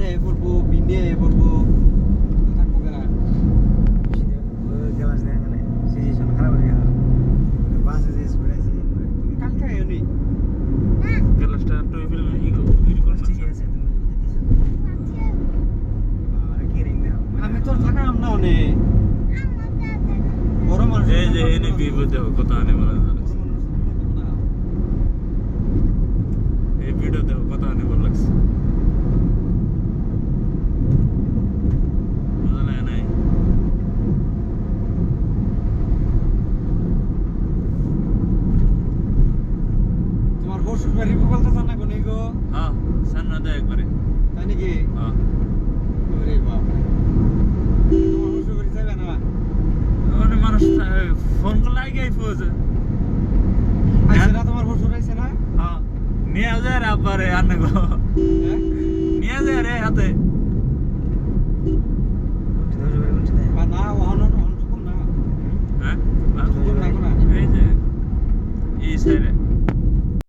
এটা এ করবো বিনে এ করবো থাকবো কেনা গ্লাস দেয় মানে সিচুয়েশন খারাপ হয়ে গেল বাসে যে স্পিড আছে তুমি কালকে এনি গ্লাসটা টই ফেল ই করে ঠিক আছে তুমি আরে কি রিং দাও আমি তোর থাকা আমনা ওনে বড় মানুষ এই যে এনে বিপদে কথা আনে বলা এই ভিডিও দেখো কথা আনে বলা লাগছে বুঝা না নাই তোমার শ্বশুর বাড়ি বলতে জানা কোনি গো হ্যাঁ সামনে দেয় একবারে তাই নাকি হ্যাঁ ওরে বাপ তোমার শ্বশুর বাড়ি যাবে না অনেক মানুষ ফোন করলে আগে পৌঁছে আইছে না তোমার শ্বশুর আইছে না হ্যাঁ নিয়ে যায় রে আব্বারে আনে গো হ্যাঁ নিয়ে যায় রে হাতে বা না ওহন ওহন শুকুন না হ্যাঁ শুকুন না কোনা এই যে এই সাইডে